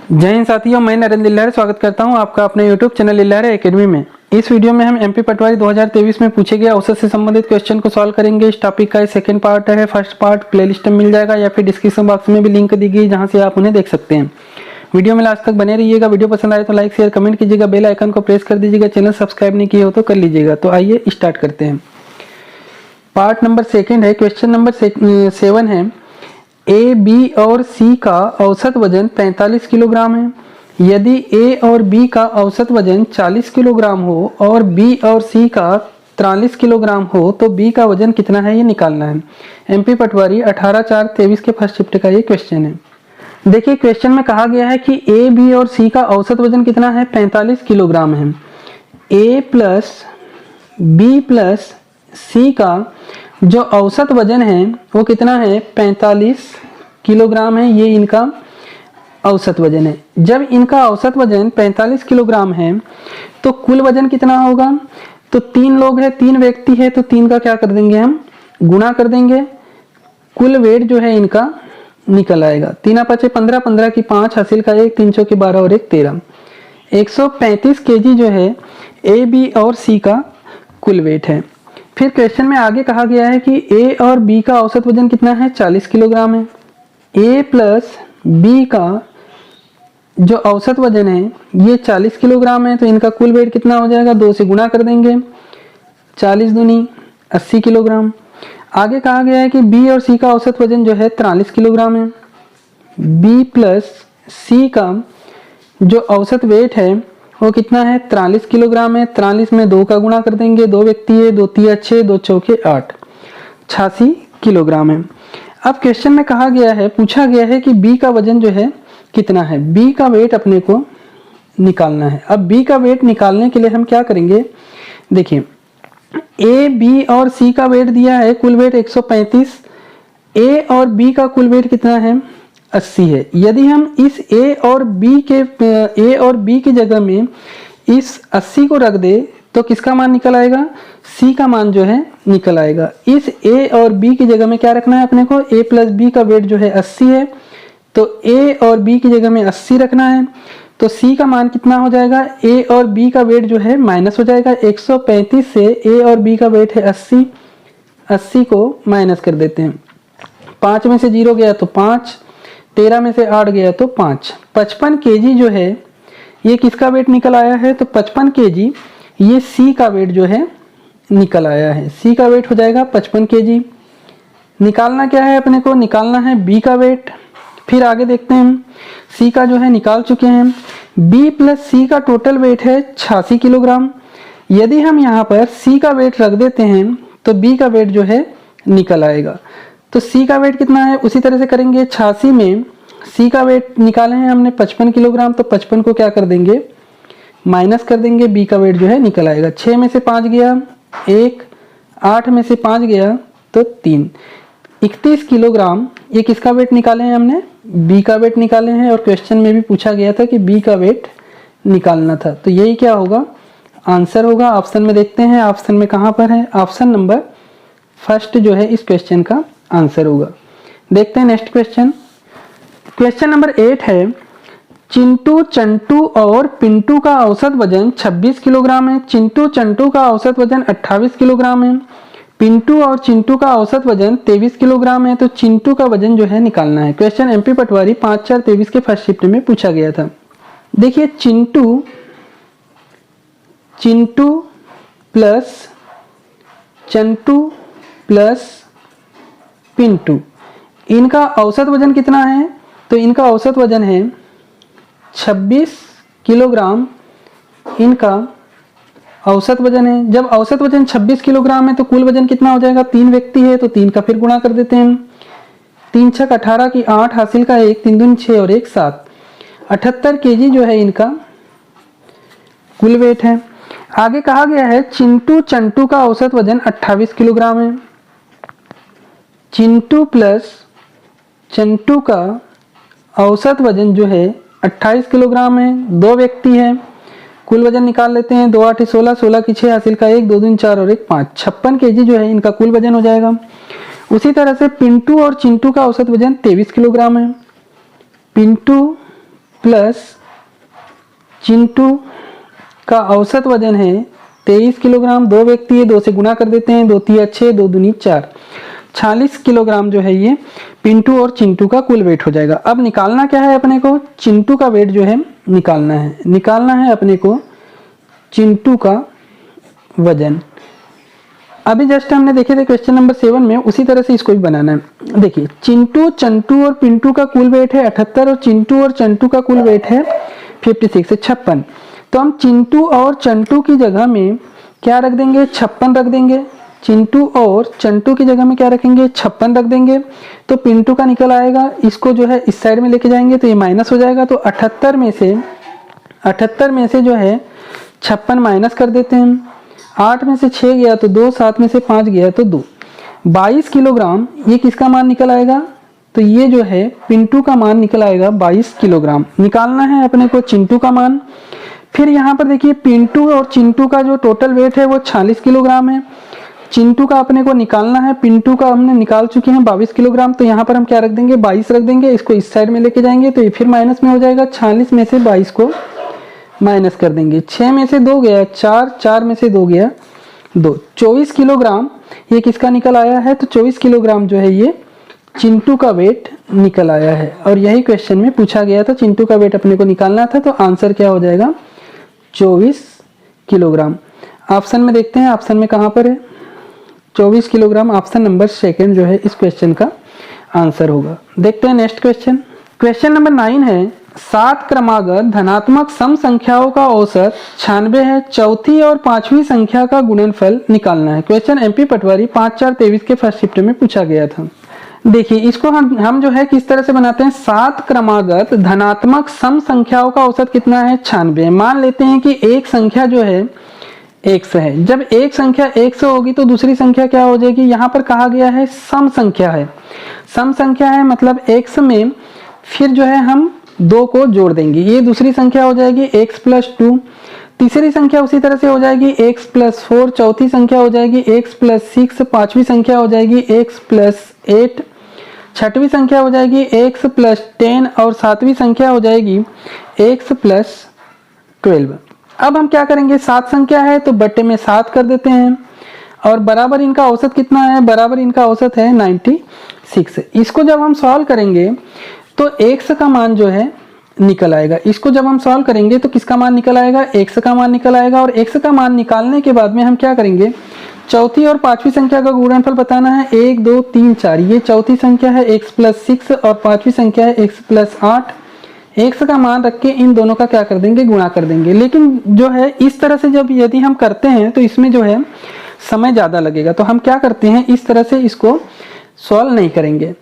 जय हिंद साथियों, मैं नरेंद्र लिल्लारे स्वागत करता हूं आपका अपने यूट्यूब चैनल लिल्लारे एकेडमी में। इस वीडियो में हम एमपी पटवारी 2023 में पूछे गए औसत से संबंधित क्वेश्चन को सॉल्व करेंगे। इस टॉपिक का सेकंड पार्ट है। फर्स्ट पार्ट प्लेलिस्ट में मिल जाएगा या फिर डिस्क्रिप्शन बॉक्स में भी लिंक दी गई जहां से आप उन्हें देख सकते हैं। वीडियो में लास्ट तक बने रहिएगा। वीडियो पसंद आए तो लाइक शेयर कमेंट कीजिएगा, बेल आइकन को प्रेस कर दीजिएगा, चैनल सब्सक्राइब नहीं किए हो तो कर लीजिएगा। तो आइए स्टार्ट करते हैं। पार्ट नंबर सेकंड है। क्वेश्चन नंबर 7 है, ए बी और सी का औसत वजन 45 किलोग्राम है। यदि ए और बी का औसत वजन 40 किलोग्राम हो और बी और सी का 43 किलोग्राम हो तो बी का वजन कितना है, ये निकालना है। एमपी पटवारी 18/4/23 के फर्स्ट शिफ्ट का ये क्वेश्चन है। देखिए क्वेश्चन में कहा गया है कि ए बी और सी का औसत वजन कितना है, 45 किलोग्राम है। ए प्लस बी प्लस सी का जो औसत वजन है वो कितना है, 45 किलोग्राम है। ये इनका औसत वजन है। जब इनका औसत वजन 45 किलोग्राम है तो कुल वजन कितना होगा, तो 3 लोग हैं, 3 व्यक्ति है तो 3 का क्या कर देंगे, हम गुणा कर देंगे। कुल वेट जो है इनका निकल आएगा। 3 5 15, 15 की 5, हासिल का 1, 3 चौके 12 और 1 13। 135 केजी जो है ए बी और सी का कुल वेट है। फिर क्वेश्चन में आगे कहा गया है कि ए और बी का औसत वजन कितना है, 40 किलोग्राम है। ए प्लस बी का जो औसत वजन है ये 40 किलोग्राम है तो इनका कुल वेट कितना हो जाएगा, 2 से गुणा कर देंगे। 40 दूनी 80 किलोग्राम। आगे कहा गया है कि बी और सी का औसत वजन जो है 43 किलोग्राम है। बी प्लस सी का जो औसत वेट है वो कितना है, 43 किलोग्राम है। 43 में 2 का गुणा कर देंगे, 2 व्यक्ति है, 2 3 6, 2 चौके 8, 86 किलोग्राम है। अब क्वेश्चन में कहा गया है, पूछा गया है कि बी का वजन जो है कितना है। बी का वेट अपने को निकालना है। अब बी का वेट निकालने के लिए हम क्या करेंगे, देखिए ए बी और सी का वेट दिया है, कुल वेट 135। ए और बी का कुल वेट कितना है, 80 है। यदि हम इस ए और बी की जगह में इस 80 को रख दे तो किसका मान निकल आएगा, सी का मान जो है निकल आएगा। इस ए और बी की जगह में क्या रखना है अपने को, ए प्लस बी का वेट जो है 80 है तो ए और बी की जगह में 80 रखना है। तो सी का मान कितना हो जाएगा, ए और बी का वेट जो है माइनस हो जाएगा। 135 से ए और बी का वेट है 80, 80 को माइनस कर देते हैं। 5 में से 0 गया तो 5, 13 में से 8 गया तो 5। 55 केजी जो है ये किसका वेट निकल आया है, तो 55 केजी ये सी का वेट जो है निकल आया है। सी का वेट हो जाएगा 55 केजी। निकालना क्या है अपने को, निकालना है बी का वेट। फिर आगे देखते हैं, हम सी का जो है निकाल चुके हैं। बी प्लस सी का टोटल वेट है 86 किलोग्राम। यदि हम यहाँ पर सी का वेट रख देते हैं तो बी का वेट जो है निकल आएगा। तो सी का वेट कितना है, उसी तरह से करेंगे। 86 में सी का वेट निकाले हैं हमने 55 किलोग्राम, तो 55 को क्या कर देंगे, माइनस कर देंगे। बी का वेट जो है निकल आएगा। 6 में से 5 गया 1, 8 में से 5 गया तो 3, 31 किलोग्राम। ये किसका वेट निकाले हैं हमने, बी का वेट निकाले हैं। और क्वेश्चन में भी पूछा गया था कि बी का वेट निकालना था। तो यही क्या होगा, आंसर होगा। ऑप्शन में देखते हैं, ऑप्शन में कहाँ पर है, ऑप्शन नंबर फर्स्ट जो है इस क्वेश्चन का आंसर होगा। देखते हैं नेक्स्ट क्वेश्चन। क्वेश्चन नंबर 8 है, चिंटू चंटू और पिंटू का औसत वजन 26 किलोग्राम है। चिंटू चंटू का औसत वजन 28 किलोग्राम है। पिंटू और चिंटू का औसत वजन 23 किलोग्राम है। तो चिंटू का वजन जो है निकालना है। क्वेश्चन एमपी पटवारी 5/4/23 के फर्स्ट शिफ्ट में पूछा गया था। देखिए चिंटू प्लस चंटू प्लस पिंटू, इनका औसत वजन कितना है, तो इनका औसत वजन है 26 किलोग्राम। इनका औसत वजन है। जब औसत वजन 26 किलोग्राम है तो कुल वजन कितना हो जाएगा, 3 व्यक्ति है तो 3 का फिर गुणा कर देते हैं। 3 6 18 की 8, हासिल का 1, 3 दूनी 6 और 1 7, 78 केजी जो है इनका कुल वेट है। आगे कहा गया है चिंटू चंटू का औसत वजन 28 किलोग्राम है। चिंटू प्लस चंटू का औसत वजन जो है 28 किलोग्राम है। 2 व्यक्ति है, कुल वजन निकाल लेते हैं। 2 8 16, 16 की 6, हासिल का 1, 2 दूनी 4 और 1 5, 56 केजी जो है इनका कुल वजन हो जाएगा। उसी तरह से पिंटू और चिंटू का औसत वजन 23 किलोग्राम है। पिंटू प्लस चिंटू का औसत वजन है 23 किलोग्राम। 2 व्यक्ति है, 2 से गुना कर देते हैं, 2 तिया 6, 2 दूनी 4, 46 किलोग्राम जो है ये पिंटू और चिंटू का कुल वेट हो जाएगा। अब निकालना क्या है अपने को, चिंटू का वेट जो है निकालना है अपने को चिंटू का वजन। अभी जस्ट हमने देखे थे क्वेश्चन नंबर 7 में, उसी तरह से इसको भी बनाना है। देखिए चिंटू, चंटू और पिंटू का कुल वेट है 78 और चिंटू और चंटू का कुल वेट है 56 56। तो हम चिंटू और चंटू की जगह में क्या रख देंगे, 56 रख देंगे। चिंटू और चंटू की जगह में क्या रखेंगे, 56 रख देंगे। तो पिंटू का निकल आएगा, इसको जो है इस साइड में लेके जाएंगे तो ये माइनस हो जाएगा। तो 78 में से जो है 56 माइनस कर देते हैं। 8 में से 6 गया तो 2, 7 में से 5 गया तो 2, 22 किलोग्राम ये किसका मान निकल आएगा, तो ये जो है पिंटू का मान निकल आएगा 22 किलोग्राम। निकालना है अपने को चिंटू का मान। फिर यहाँ पर देखिए पिंटू और चिंटू का जो टोटल वेट है वो 46 किलोग्राम है। चिंटू का अपने को निकालना है, पिंटू का हमने निकाल चुके हैं 22 किलोग्राम। तो यहाँ पर हम क्या रख देंगे, 22 रख देंगे। इसको इस साइड में लेके जाएंगे तो ये फिर माइनस में हो जाएगा। 46 में से 22 को माइनस कर देंगे। 6 में से 2 गया 4, 4 में से 2 गया 2, 24 किलोग्राम ये किसका निकल आया है, तो 24 किलोग्राम जो है ये चिंटू का वेट निकल आया है। और यही क्वेश्चन में पूछा गया था, चिंटू का वेट अपने को निकालना था। तो आंसर क्या हो जाएगा, 24 किलोग्राम। ऑप्शन में देखते हैं, ऑप्शन में कहाँ पर है 24 किलोग्राम। ऑप्शन नंबर 2 जो है इस क्वेश्चन का आंसर होगा। देखते हैं नेक्स्ट क्वेश्चन। क्वेश्चन नंबर 9 है, 7 क्रमागत धनात्मक सम संख्याओं का औसत 96 है। चौथी और 5वीं संख्या का गुणनफल निकालना है। क्वेश्चन एमपी पटवारी 5/4/23 के फर्स्ट शिफ्ट में पूछा गया था। देखिए इसको हम जो है किस तरह से बनाते हैं, 7 क्रमागत धनात्मक सम संख्याओं का औसत कितना है, 96। मान लेते हैं कि एक संख्या जो है 100 है। जब एक संख्या 100 होगी तो दूसरी संख्या क्या हो जाएगी, यहाँ पर कहा गया है सम संख्या है। सम संख्या है मतलब x में फिर जो है हम 2 को जोड़ देंगे, ये दूसरी संख्या हो जाएगी x + 2। तीसरी संख्या उसी तरह से हो जाएगी x + 4। चौथी संख्या हो जाएगी x + 6। पांचवी संख्या हो जाएगी x + 8। छठवीं संख्या हो जाएगी x + 10 और सातवीं संख्या हो जाएगी x + 12। अब हम क्या करेंगे, 7 संख्या है तो बट्टे में 7 कर देते हैं और बराबर इनका औसत कितना है, बराबर इनका औसत है 96। इसको जब हम सॉल्व करेंगे तो x का मान जो है निकल आएगा। इसको जब हम सॉल्व करेंगे तो किसका मान निकल आएगा, x का मान निकल आएगा। और x का मान निकालने के बाद में हम क्या करेंगे, चौथी और 5वीं संख्या का गुणनफल बताना है। 1 2 3 4 ये चौथी संख्या है x + 6 और 5वीं संख्या है x + 8। x का मान रख के इन दोनों का क्या कर देंगे, गुणा कर देंगे। लेकिन जो है इस तरह से जब यदि हम करते हैं तो इसमें जो है समय ज़्यादा लगेगा। तो हम क्या करते हैं, इस तरह से इसको सॉल्व नहीं करेंगे।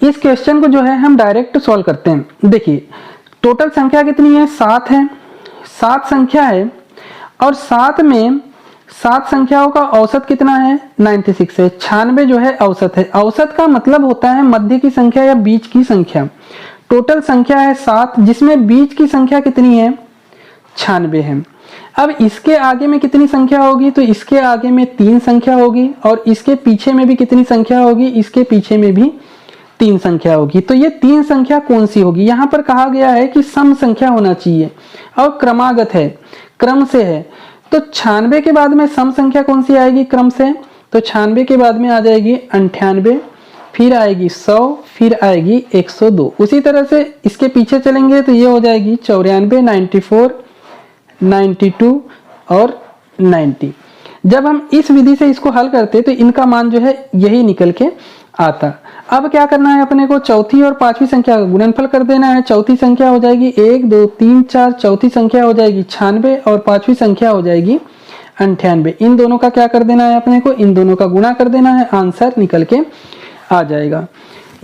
इस क्वेश्चन को जो है हम डायरेक्ट सॉल्व करते हैं। देखिए टोटल संख्या कितनी है, 7 है। 7 संख्या है और 7 में 7 संख्याओं का औसत कितना है, 96 है। 96 जो है औसत है। औसत का मतलब होता है मध्य की संख्या या बीच की संख्या। टोटल संख्या है 7 जिसमें बीच की संख्या कितनी है, 96 है। अब इसके आगे में कितनी संख्या होगी, तो इसके आगे में 3 संख्या होगी और इसके पीछे में भी कितनी संख्या होगी, इसके पीछे में भी 3 संख्या होगी। तो ये 3 संख्या कौन सी होगी, यहाँ पर कहा गया है कि सम संख्या होना चाहिए और क्रमागत है, क्रम से है। तो 96 के बाद में सम संख्या कौन सी आएगी क्रम से, तो 96 के बाद में आ जाएगी 98, फिर आएगी 100, फिर आएगी 102। उसी तरह से इसके पीछे चलेंगे तो ये हो जाएगी 94, 94, 92 और 90। जब हम इस विधि से इसको हल करते तो इनका मान जो है यही निकल के आता। अब क्या करना है अपने को, चौथी और 5वीं संख्या का गुणनफल कर देना है। चौथी संख्या हो जाएगी 1 2 3 4, चौथी संख्या हो जाएगी 96 और 5वीं संख्या हो जाएगी 98। इन दोनों का क्या कर देना है अपने को, इन दोनों का गुणा कर देना है, आंसर निकल के आ जाएगा।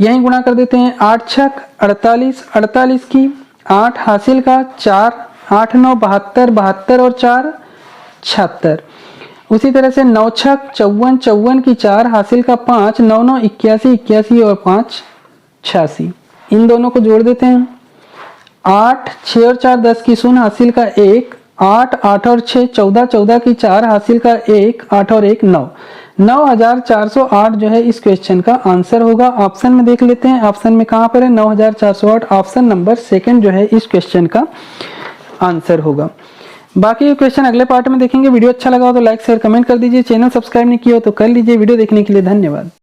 यही गुणा कर देते हैं। 8 छक 48, 48 की 8 हासिल का 4, 8 9 72, 72 और 4 76। उसी तरह से 9 छक 54, 54 की 4 हासिल का 5, 9 9 81, 81 और 5 86। इन दोनों को जोड़ देते हैं। 8 6 और 4 10 की 0 हासिल का 1, 8 8 और 6 14, 14 की 4 हासिल का 1, 8 और 1 9। 9408 जो है इस क्वेश्चन का आंसर होगा। ऑप्शन में देख लेते हैं, ऑप्शन में कहां पर है 9408, ऑप्शन नंबर सेकंड जो है इस क्वेश्चन का आंसर होगा। बाकी क्वेश्चन अगले पार्ट में देखेंगे। वीडियो अच्छा लगा हो तो लाइक शेयर कमेंट कर दीजिए, चैनल सब्सक्राइब नहीं किया हो तो कर लीजिए। वीडियो देखने के लिए धन्यवाद।